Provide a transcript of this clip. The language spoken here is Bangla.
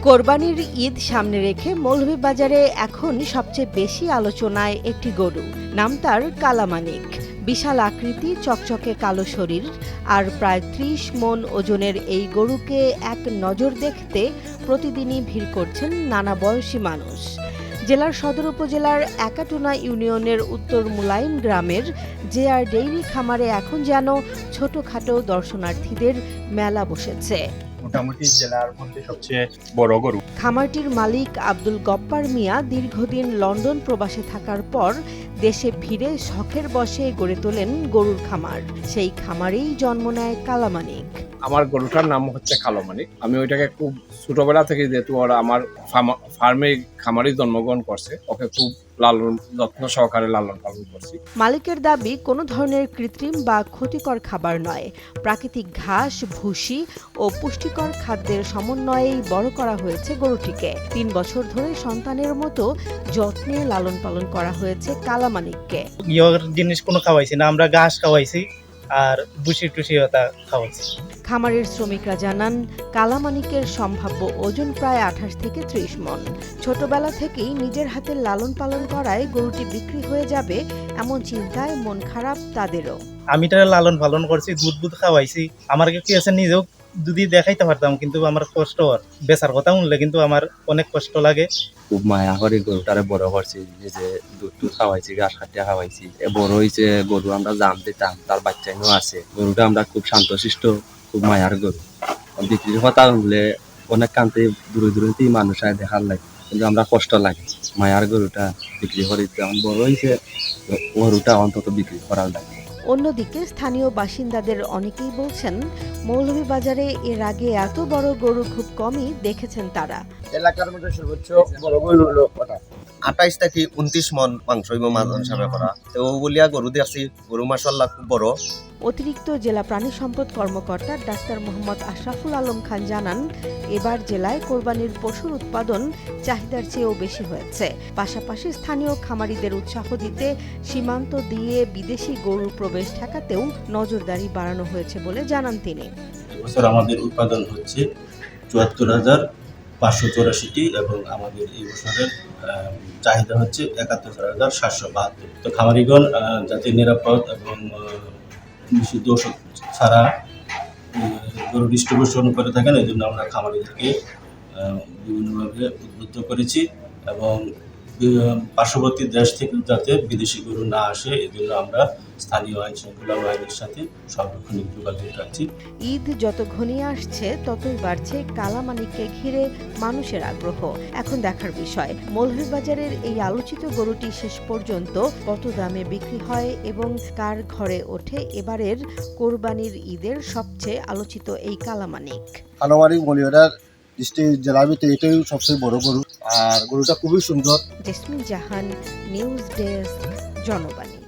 কোরবানির ঈদ সামনে রেখে মৌলভীবাজারে এখন সবচেয়ে বেশি আলোচনায় একটি গরু, নাম তার কালামানিক। বিশাল আকৃতি, চকচকে কালো শরীর আর প্রায় ৩০ মণ ওজনের এই গরুকে এক নজর দেখতে প্রতিদিনই ভিড় করছেন নানা বয়সী মানুষ। জেলার সদর উপজেলার একাটুনা ইউনিয়নের উত্তর মুলাইম গ্রামের জেআর ডেইরি খামারে এখন যেন ছোটখাটো দর্শনার্থীদের মেলা বসেছে। মোটামুটি জেলার মধ্যে সবচেয়ে বড় গরু। খামারটির মালিক আব্দুল গপ্পার মিয়া দীর্ঘদিন লন্ডন প্রবাসে থাকার পর দেশে ফিরে শখের বশে গড়ে তোলেন গরুর খামার। সেই খামারেই জন্ম নেয় কালামানিক। আমার গরুটার নাম হচ্ছে কালামানিক। আমি ওইটাকে খুব ছোটবেলা থেকে, যেহেতু ওরা আমার ফার্মে খামারে জন্মগ্রহণ করছে, ওকে খুব যত্ন সহকারে লালন পালন করছি। মালিকের দাবি, কোনো ধরনের কৃত্রিম বা ক্ষতিকর খাবার নয়, প্রাকৃতিক ঘাস, ভুসি ও পুষ্টিকর খাদ্যের সমন্বয়েই বড় করা হয়েছে গরুটিকে। ৩ বছর ধরে সন্তানের মতো যত্নে লালন পালন করা হয়েছে কালামানিককে। জিনিস কোনো খাওয়াইছি না, আমরা ঘাস খাওয়াইছি আর ভুসি টুসি খাওয়াইছি। খামারের শ্রমিকরা জানান, কালামানিকের সম্ভাব্য ওজন প্রায় ২৮ থেকে ৩০ মণ। ছোটবেলা থেকেই নিজের হাতে লালন পালন করায় গরুটি বিক্রি হয়ে যাবে এমন চিন্তায় মন খারাপ তাদেরও। আমি তারা লালন পালন করছি, দুধ খাওয়াইছি। আমার কি আছে, নিজেও যদি দেখাইতে পারতাম, কিন্তু আমার কষ্ট হয়। বেচার কথা শুনলে কিন্তু আমার অনেক কষ্ট লাগে। খুব মায়া করে গরুটারে বড় করছি, যে দুধ খাওয়াইছি, ঘাস কাটিয়া খাওয়াইছি, বড় হয়েছে গরু। আমরা জান দিতাম, তার বাচ্চাইনও আছে। গরুটা আমরা খুব শান্তশিষ্ট, খুব মায়ার গরু। বিক্রির কথা শুনলে অনেক কান্তে দূরে দূরেতেই মানুষ আয় দেখার লাগে, কিন্তু আমরা কষ্ট লাগে। মায়ার গরুটা বিক্রি করে যেমন বড় হয়েছে, গরুটা অন্তত বিক্রি করার লাগে। অন্যদিকে স্থানীয় বাসিন্দাদের অনেকেই বলছেন, মৌলভীবাজারে এর আগে এত বড় গরু খুব কমই দেখেছেন তারা। এলাকার মধ্যে সর্বোচ্চ বড় গরু হলো ২৮ থেকে ২৯ মণ মাংস হিসাবে করা। তো ওগুলিয়া গরু দেখছি, গরু মাশাআল্লাহ খুব বড়। অতিরিক্ত জেলা প্রাণী সম্পদ কর্মকর্তা ডাক্তার মোহাম্মদ আশরাফুল আলম খান জানান, এবার জেলায় কোরবানির পশুর উৎপাদন চাহিদার চেয়েও বেশি হয়েছে। পাশাপাশি স্থানীয় খামারিদের উৎসাহ দিতে সীমান্ত দিয়ে বিদেশি গরুর প্রবেশ ঠেকাতেও নজরদারি বাড়ানো হয়েছে বলে জানান তিনি। এবছর আমাদের উৎপাদন হচ্ছে ৭৪,৫৮৪টি এবং আমাদের এই বছরের চাহিদা হচ্ছে ৭১,৭৭২। তো খামারিগণ যাতে নিরাপদ এবং নিষিদ্ধ ওষুধ ছাড়া গরু ডিস্ট্রিবিউশন করে থাকেন, এই জন্য আমরা খামারিদেরকে বিভিন্নভাবে উদ্বুদ্ধ করেছি এবং পার্শ্ববর্তী দেশ থেকে যাতে বিদেশি গরু না আসে, এই জন্য আমরা স্থানীয় আইন শৃঙ্খলা বাহিনীর সাথে সার্বক্ষণিক যোগাযোগ রাখছি। ঈদ যত ঘনিয়ে আসছে, ততই বাড়ছে কালামানিককে ঘিরে মানুষের আগ্রহ। এখন দেখার বিষয়, মৌলভীবাজারের এই আলোচিত গরুটি শেষ পর্যন্ত কত দামে বিক্রি হয় এবং কার ঘরে ওঠে এবারের কোরবানির ঈদের সবচেয়ে আলোচিত এই কালামানিক। কালামানিক মলিয়ার ডিস্ট্রিক্ট জেলার ভিতরে এটাই সবচেয়ে বড় গরু, আর গরুটা খুবই সুন্দর। জেসমিন জাহান, নিউজ ডেস্ক, জনবাণী।